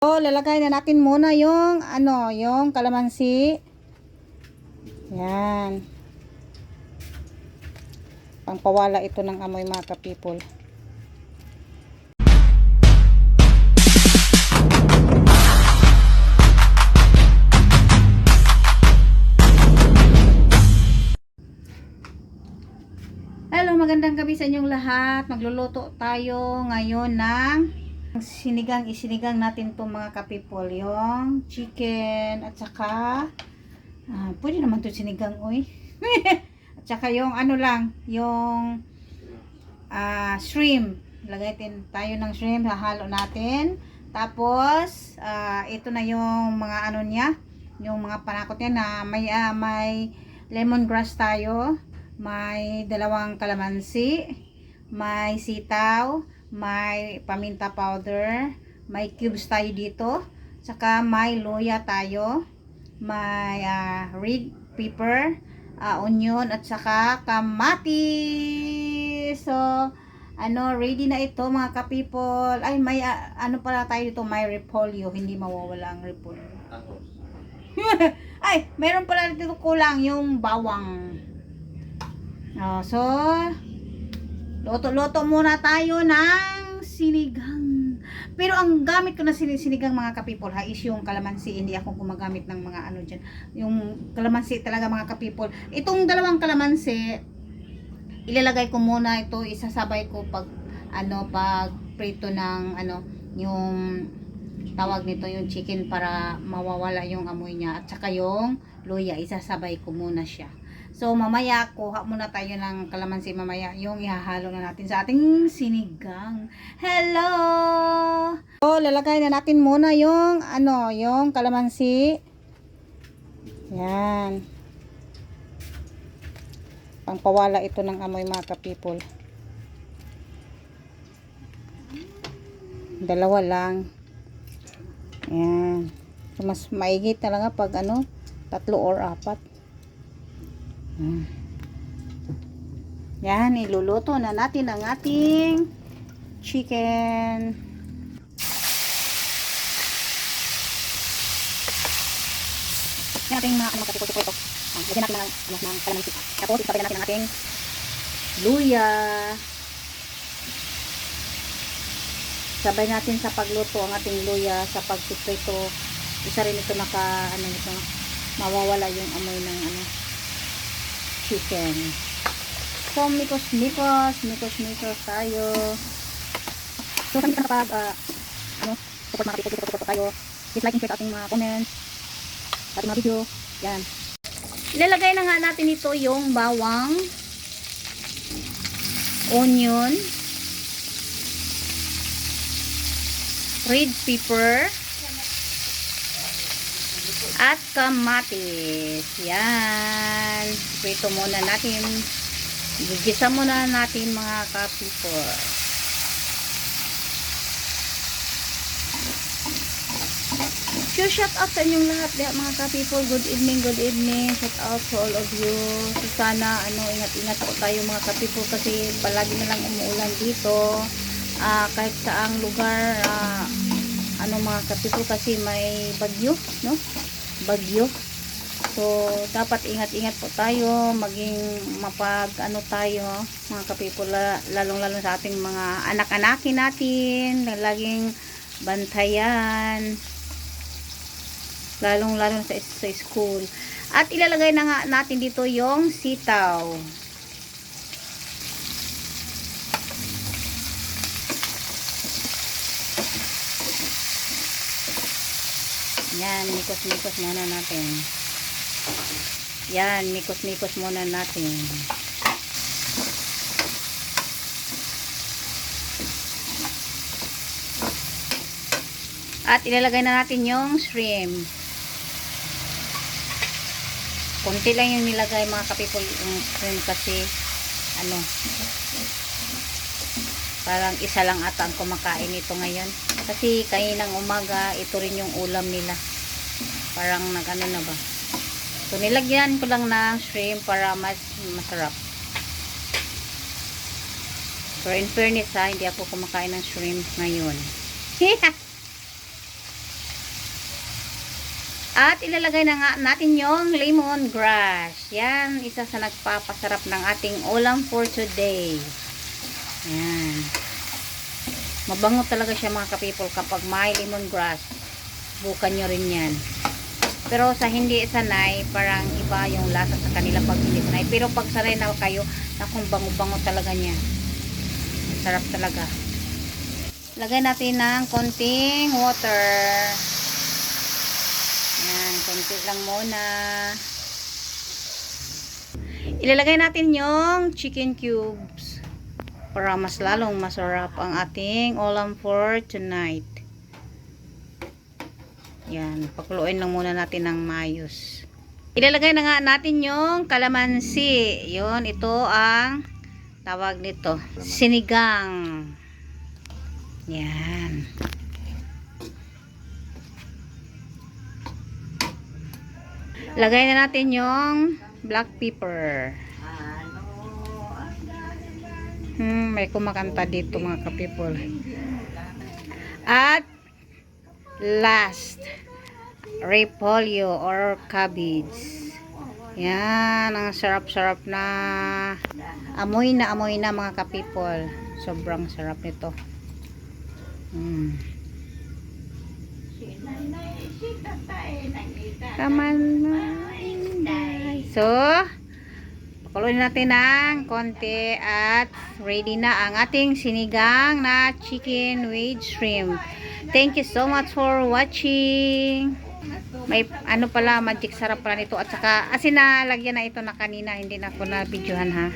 So, lalagay na natin muna yung yung kalamansi. Yan. Pangpawala ito ng amoy, mga ka-people. Hello, magandang gabi sa inyong lahat. Magluluto tayo ngayon ng isinigang natin itong mga ka-people, yung chicken at saka pwede naman ito sinigang, oy. At saka yung yung shrimp. Lagay din tayo ng shrimp, hahalo natin. Tapos ito na yung mga niya, yung mga panakot niya na may lemongrass tayo, may dalawang kalamansi, may sitaw, may paminta powder, may cubes tayo dito, saka may luya tayo, may red pepper, onion at saka kamatis. So ready na ito, mga ka-people. Ay, may pala tayo dito, may repolyo, hindi mawawala ang repolyo. Ay, meron pala dito kulang yung bawang. So luto muna tayo ng sinigang. Pero ang gamit ko na sinigang, mga ka-people, is yung kalamansi. Hindi ako gumagamit ng mga dyan. Yung kalamansi talaga, mga ka-people. Itong dalawang kalamansi, ilalagay ko muna ito, isasabay ko pag pag prito ng yung tawag nito, yung chicken, para mawawala yung amoy niya. At saka yung luya, isasabay ko muna siya. So mamaya kuha muna tayo ng kalamansi, mamaya yung ihahalo na natin sa ating sinigang. Hello. So lalagay na natin muna yung yung kalamansi. Yan. Pangpawala ito ng amoy, mga ka-people. Dalawa lang. Yan. So, mas maigit talaga pag 3 or 4. Yan, iluluto na natin ang ating chicken. Yan ating mga ka-people ito. Lagyan natin ng kalamansi. Tapos isabay natin ang ating luya. Sabay natin sa pagluto ang ating luya, sa pagpiprito. Isa rin ito mawawala yung amoy ng chicken. So mikos tayo. So kami kapag support mga people, support tayo. Please like and share sa ating mga comments, sa ating mga video. Yan. Ilalagay na nga natin ito yung bawang, onion, red pepper, at kamatis. Yan. Prito muna natin. Gigisa muna natin, mga ka-people. So, shout out sa inyong lahat, mga ka-people. Good evening, good evening. Shout out to all of you. So, sana, ingat-ingat po tayo, mga ka-people, kasi palagi na lang umuulan dito. Kahit saang lugar, mga ka-people, kasi may bagyo, no? Bagyo. So, dapat ingat-ingat po tayo, maging tayo, mga ka-people, lalong-lalo sa ating mga anak-anakin natin, laging bantayan, lalong-lalo sa school. At ilalagay na nga natin dito yung sitaw. Yan, mikos-mikos muna natin. Yan, mikos-mikos muna natin. At ilalagay na natin yung shrimp. Kunti lang yung nilagay, mga ka-people, yung shrimp, kasi parang isa lang ata ang kumakain ito ngayon. Kasi kaninang umaga, ito rin yung ulam nila. Parang na ba. So, nilagyan ko lang ng shrimp para mas masarap. So, in fairness hindi ako kumakain ng shrimp ngayon. At ilalagay na nga natin yung lemongrass. Yan, isa sa nagpapasarap ng ating ulam for today. Yan. Mabango talaga siya mga ka-people kapag may lemongrass. Bukan nyo rin yan. Pero sa hindi sanay, parang iba yung lasa sa kanila pag hindi sanay. Pero pag sanay na kayo, nakong bango-bango talaga niya. Sarap talaga. Lagay natin ng konting water. Yan, konti lang muna. Ilalagay natin yung chicken cubes para mas lalong masarap ang ating ulam for tonight. Yan, pakuluin lang muna natin ng mayos. Ilalagay na nga natin yung kalamansi. Yun, ito ang tawag nito, sinigang. Yan. Lagay na natin yung black pepper. May kumakanta dito mga ka-people. At last, repolyo or cabbage. Yan, ang sarap-sarap na amoy na mga ka-people. Sobrang sarap nito. Kaman na. So, pakuluin natin ng konti at ready na ang ating sinigang na chicken with shrimp. Thank you so much for watching. May ano pala, magic sarap pala nito. At saka, asin na lagyan na ito na kanina. Hindi na ako na videohan ha.